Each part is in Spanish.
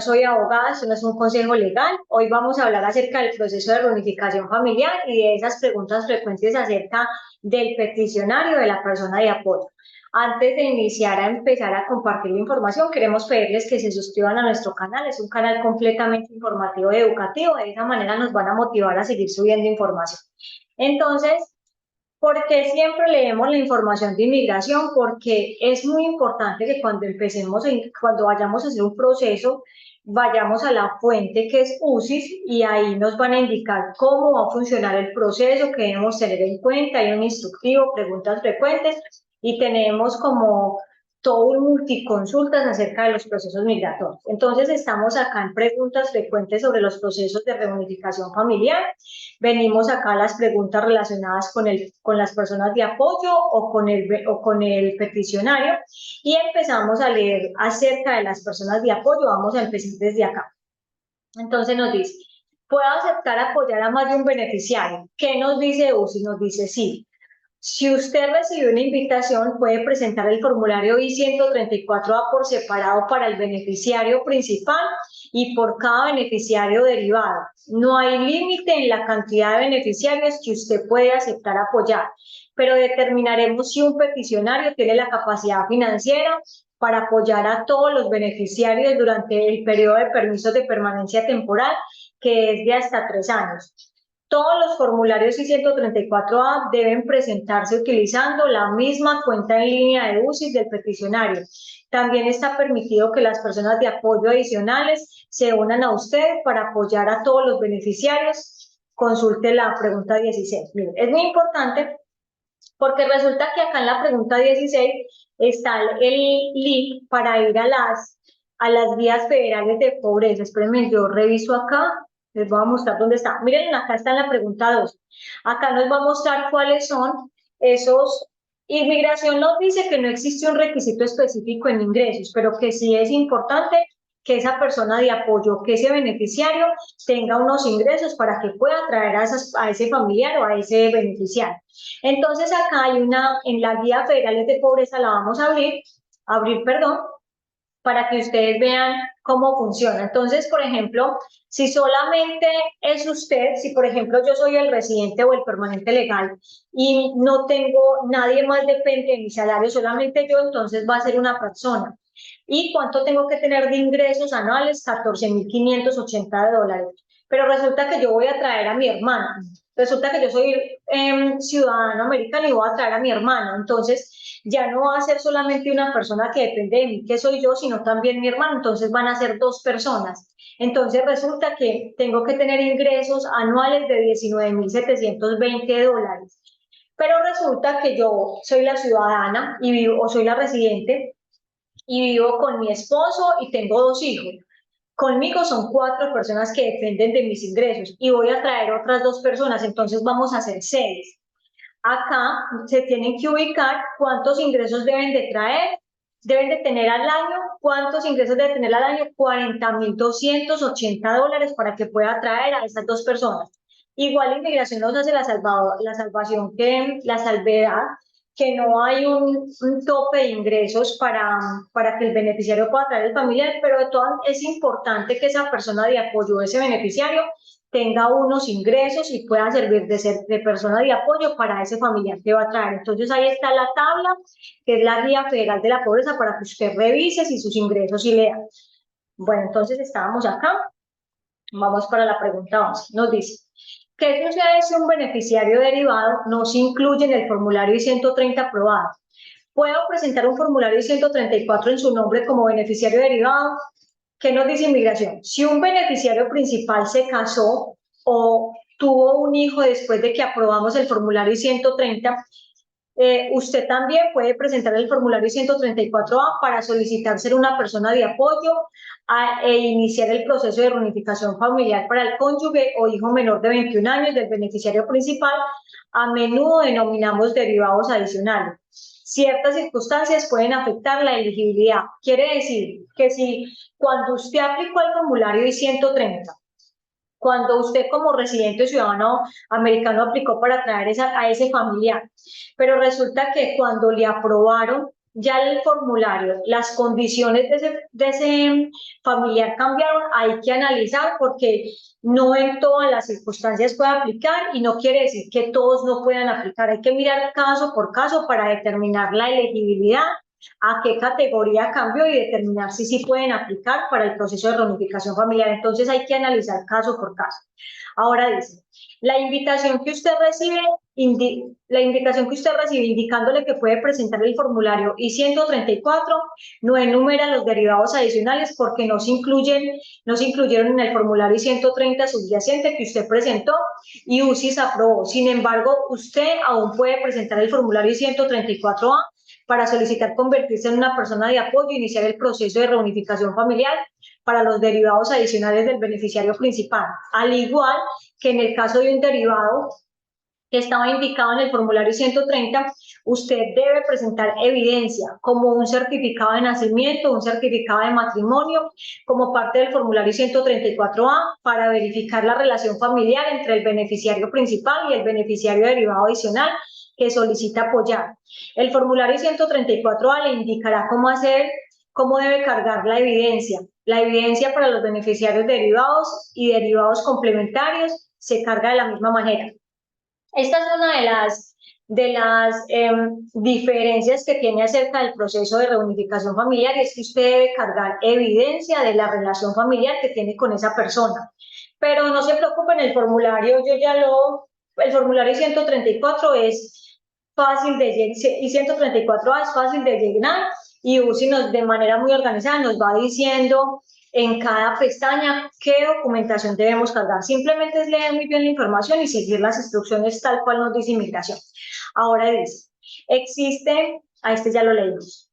Soy abogada, esto no es un consejo legal. Hoy vamos a hablar acerca del proceso de reunificación familiar y de esas preguntas frecuentes acerca del peticionario de la persona de apoyo. Antes de iniciar a empezar a compartir la información, queremos pedirles que se suscriban a nuestro canal. Es un canal completamente informativo y educativo. De esa manera nos van a motivar a seguir subiendo información. Entonces, ¿por qué siempre leemos la información de inmigración? Porque es muy importante que cuando vayamos a hacer un proceso, vayamos a la fuente que es UCIS y ahí nos van a indicar cómo va a funcionar el proceso, que debemos tener en cuenta. Hay un instructivo, preguntas frecuentes y tenemos como todo un multiconsultas acerca de los procesos migratorios. Entonces, estamos acá en preguntas frecuentes sobre los procesos de reunificación familiar. Venimos acá a las preguntas relacionadas con las personas de apoyo o con el peticionario y empezamos a leer acerca de las personas de apoyo. Vamos a empezar desde acá. Entonces nos dice, ¿puedo aceptar apoyar a más de un beneficiario? ¿Qué nos dice UCI? Nos dice sí. Si usted recibió una invitación, puede presentar el formulario I-134A por separado para el beneficiario principal y por cada beneficiario derivado. No hay límite en la cantidad de beneficiarios que usted puede aceptar apoyar, pero determinaremos si un peticionario tiene la capacidad financiera para apoyar a todos los beneficiarios durante el periodo de permisos de permanencia temporal, que es de hasta 3 años. Todos los formularios I-134A deben presentarse utilizando la misma cuenta en línea de UCIS del peticionario. También está permitido que las personas de apoyo adicionales se unan a usted para apoyar a todos los beneficiarios. Consulte la pregunta 16. Miren, es muy importante porque resulta que acá en la pregunta 16 está el link para ir a las vías federales de pobreza. Espérenme, yo reviso acá, les voy a mostrar dónde está. Miren, acá está en la pregunta 2. Acá nos va a mostrar cuáles son esos. Inmigración nos dice que no existe un requisito específico en ingresos, pero que sí es importante que esa persona de apoyo, que ese beneficiario tenga unos ingresos para que pueda traer a ese familiar o a ese beneficiario. Entonces acá hay en la guía federales de pobreza la vamos a abrir, perdón, para que ustedes vean cómo funciona. Entonces, por ejemplo, si solamente es usted, si por ejemplo yo soy el residente o el permanente legal y no tengo, nadie más depende de mi salario, solamente yo, entonces va a ser una persona. ¿Y cuánto tengo que tener de ingresos anuales? 14.580 dólares. Pero resulta que yo voy a traer a mi hermano. Resulta que yo soy ciudadano americano y voy a traer a mi hermano. Entonces, ya no va a ser solamente una persona que depende de mí, que soy yo, sino también mi hermano. Entonces, van a ser 2 personas. Entonces, resulta que tengo que tener ingresos anuales de 19.720 dólares. Pero resulta que yo soy la ciudadana y vivo, o soy la residente y vivo con mi esposo y tengo 2 hijos. Conmigo son 4 personas que dependen de mis ingresos y voy a traer otras 2 personas, entonces vamos a hacer 6. Acá se tienen que ubicar cuántos ingresos deben de traer, deben de tener al año, cuántos ingresos deben tener al año, 40.280 dólares para que pueda traer a esas 2 personas. Igual inmigración nos hace la salvedad que no hay un tope de ingresos para que el beneficiario pueda traer el familiar, pero de todas es importante que esa persona de apoyo, ese beneficiario, tenga unos ingresos y pueda servir de persona de apoyo para ese familiar que va a traer. Entonces ahí está la tabla, que es la Guía Federal de la Pobreza, para que usted revise si sus ingresos y lea. Bueno, entonces estábamos acá. Vamos para la pregunta 11. Nos dice, ¿qué sucede si un beneficiario derivado no se incluye en el formulario I-130 aprobado? ¿Puedo presentar un formulario I-134 en su nombre como beneficiario derivado? ¿Qué nos dice inmigración? Si un beneficiario principal se casó o tuvo un hijo después de que aprobamos el formulario I-130, usted también puede presentar el formulario 134A para solicitar ser una persona de apoyo e iniciar el proceso de reunificación familiar para el cónyuge o hijo menor de 21 años del beneficiario principal. A menudo denominamos derivados adicionales. Ciertas circunstancias pueden afectar la elegibilidad. Quiere decir que si cuando usted aplicó el formulario I-130, cuando usted como residente ciudadano americano aplicó para traer a ese familiar, pero resulta que cuando le aprobaron ya el formulario, las condiciones de ese familiar cambiaron, hay que analizar porque no en todas las circunstancias puede aplicar y no quiere decir que todos no puedan aplicar. Hay que mirar caso por caso para determinar la elegibilidad, a qué categoría cambió y determinar si sí pueden aplicar para el proceso de reunificación familiar. Entonces hay que analizar caso por caso. Ahora dice, la invitación que usted recibe indicándole que puede presentar el formulario I-134 no enumera los derivados adicionales porque no se incluyeron en el formulario I-130 subyacente que usted presentó y UCIS aprobó. Sin embargo, usted aún puede presentar el formulario I-134A para solicitar convertirse en una persona de apoyo e iniciar el proceso de reunificación familiar para los derivados adicionales del beneficiario principal, al igual que en el caso de un derivado que estaba indicado en el formulario 130, usted debe presentar evidencia como un certificado de nacimiento, un certificado de matrimonio, como parte del formulario 134A para verificar la relación familiar entre el beneficiario principal y el beneficiario derivado adicional que solicita apoyar. El formulario 134A le indicará cómo debe cargar la evidencia. La evidencia para los beneficiarios derivados y derivados complementarios se carga de la misma manera. Esta es una de las diferencias que tiene acerca del proceso de reunificación familiar, y es que usted debe cargar evidencia de la relación familiar que tiene con esa persona. Pero no se preocupen, el formulario el formulario 134 es fácil de llenar, y 134A es fácil de llenar, y UCI de manera muy organizada nos va diciendo en cada pestaña qué documentación debemos cargar. Simplemente es leer muy bien la información y seguir las instrucciones tal cual nos dice Inmigración. Ahora dice, este ya lo leímos.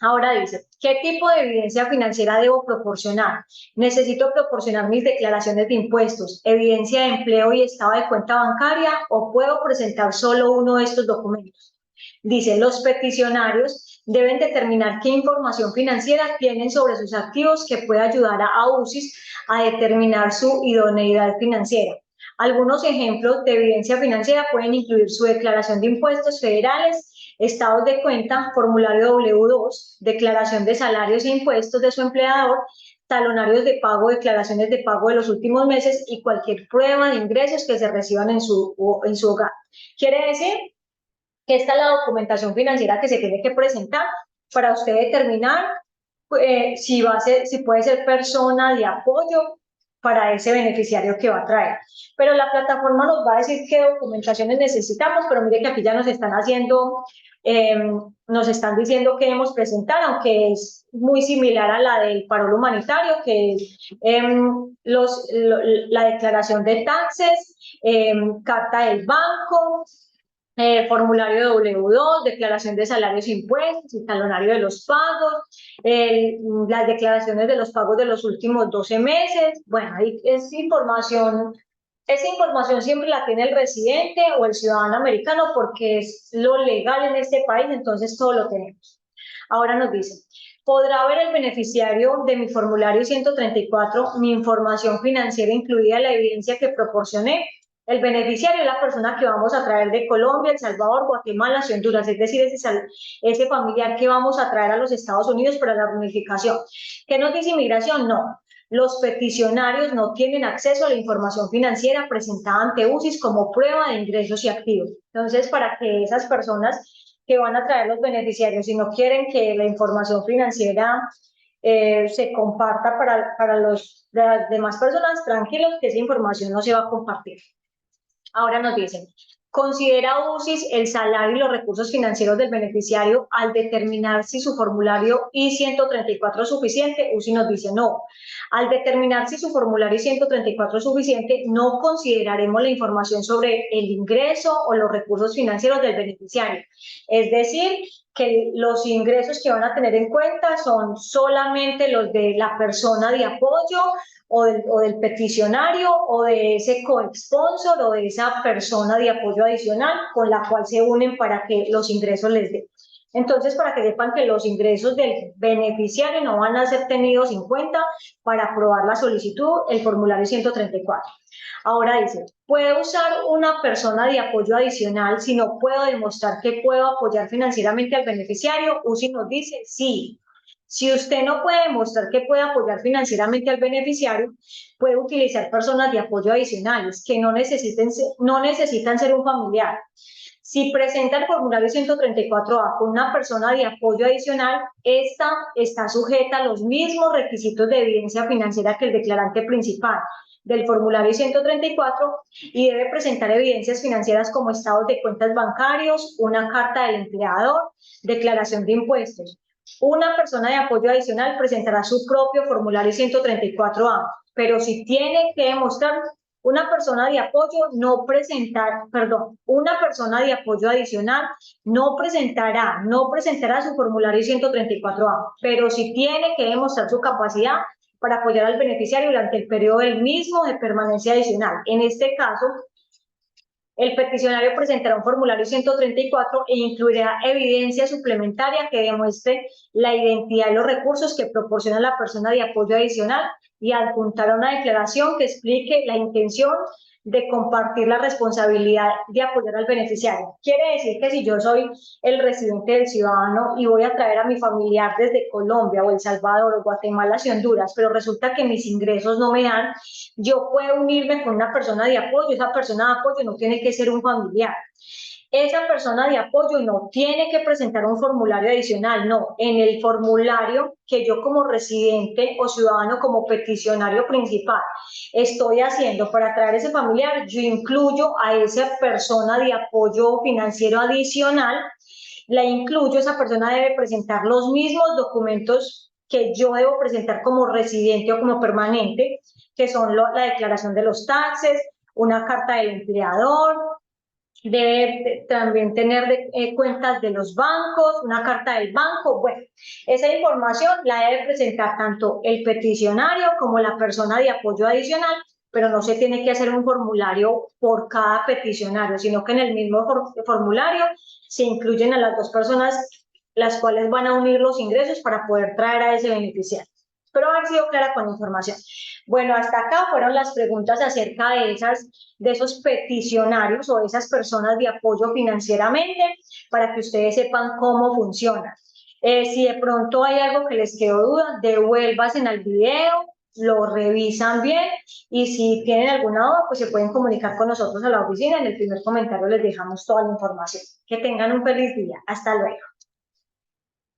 Ahora dice, ¿qué tipo de evidencia financiera debo proporcionar? Necesito proporcionar mis declaraciones de impuestos, evidencia de empleo y estado de cuenta bancaria, o puedo presentar solo uno de estos documentos. Dice, los peticionarios deben determinar qué información financiera tienen sobre sus activos que pueda ayudar a UCIS a determinar su idoneidad financiera. Algunos ejemplos de evidencia financiera pueden incluir su declaración de impuestos federales, estados de cuenta, formulario W2, declaración de salarios e impuestos de su empleador, talonarios de pago, declaraciones de pago de los últimos meses y cualquier prueba de ingresos que se reciban en su hogar. Quiere decir que esta es la documentación financiera que se tiene que presentar para usted determinar si puede ser persona de apoyo para ese beneficiario que va a traer. Pero la plataforma nos va a decir qué documentaciones necesitamos, pero mire que aquí ya nos están diciendo qué debemos presentar, aunque es muy similar a la del paro humanitario, que es la declaración de taxes, carta del banco, formulario W2, declaración de salarios e impuestos, el talonario de los pagos, las declaraciones de los pagos de los últimos 12 meses. Bueno, ahí esa información siempre la tiene el residente o el ciudadano americano porque es lo legal en este país, entonces todo lo tenemos. Ahora nos dice, ¿podrá ver el beneficiario de mi formulario 134 mi información financiera incluida la evidencia que proporcioné? El beneficiario es la persona que vamos a traer de Colombia, El Salvador, Guatemala, Honduras, es decir, ese familiar que vamos a traer a los Estados Unidos para la reunificación. ¿Qué nos dice Inmigración? No. Los peticionarios no tienen acceso a la información financiera presentada ante UCIS como prueba de ingresos y activos. Entonces, para que esas personas que van a traer los beneficiarios, si no quieren que la información financiera se comparta para las demás personas, tranquilos que esa información no se va a compartir. Ahora nos dicen, considera UCIS el salario y los recursos financieros del beneficiario al determinar si su formulario I-134 es suficiente. UCIS nos dice no. Al determinar si su formulario I-134 es suficiente, no consideraremos la información sobre el ingreso o los recursos financieros del beneficiario. Es decir, que los ingresos que van a tener en cuenta son solamente los de la persona de apoyo o del peticionario o de ese co-sponsor o de esa persona de apoyo adicional con la cual se unen para que los ingresos les den. Entonces, para que sepan que los ingresos del beneficiario no van a ser tenidos en cuenta para aprobar la solicitud, el formulario 134. Ahora dice, ¿puede usar una persona de apoyo adicional si no puedo demostrar que puedo apoyar financieramente al beneficiario? UCI nos dice sí. Si usted no puede demostrar que puede apoyar financieramente al beneficiario, puede utilizar personas de apoyo adicionales que no necesitan ser un familiar. Si presenta el formulario 134A con una persona de apoyo adicional, esta está sujeta a los mismos requisitos de evidencia financiera que el declarante principal del formulario 134 y debe presentar evidencias financieras como estados de cuentas bancarios, una carta del empleador, declaración de impuestos. Una persona de apoyo adicional presentará su propio formulario 134A, pero si tiene que demostrar una persona de apoyo no presentar, perdón, una persona de apoyo adicional no presentará su formulario 134A, pero si tiene que demostrar su capacidad para apoyar al beneficiario durante el periodo del mismo de permanencia adicional. En este caso, el peticionario presentará un formulario 134 e incluirá evidencia suplementaria que demuestre la identidad y los recursos que proporciona la persona de apoyo adicional y adjuntará una declaración que explique la intención de compartir la responsabilidad de apoyar al beneficiario. Quiere decir que si yo soy el residente del ciudadano y voy a traer a mi familiar desde Colombia o El Salvador o Guatemala hacia Honduras, pero resulta que mis ingresos no me dan, yo puedo unirme con una persona de apoyo. Esa persona de apoyo no tiene que ser un familiar. Esa persona de apoyo no tiene que presentar un formulario adicional, no. En el formulario que yo como residente o ciudadano, como peticionario principal, estoy haciendo para traer ese familiar, yo incluyo a esa persona de apoyo financiero adicional, la incluyo, esa persona debe presentar los mismos documentos que yo debo presentar como residente o como permanente, que son la declaración de los taxes, una carta del empleador, debe también tener cuentas de los bancos, una carta del banco. Bueno, esa información la debe presentar tanto el peticionario como la persona de apoyo adicional, pero no se tiene que hacer un formulario por cada peticionario, sino que en el mismo formulario se incluyen a las dos personas las cuales van a unir los ingresos para poder traer a ese beneficiario. Espero haber sido clara con la información. Bueno, hasta acá fueron las preguntas acerca de esos peticionarios o esas personas de apoyo financieramente, para que ustedes sepan cómo funciona. Si de pronto hay algo que les quedó duda, devuélvanse al video, lo revisan bien y si tienen alguna duda, pues se pueden comunicar con nosotros a la oficina. En el primer comentario les dejamos toda la información. Que tengan un feliz día. Hasta luego.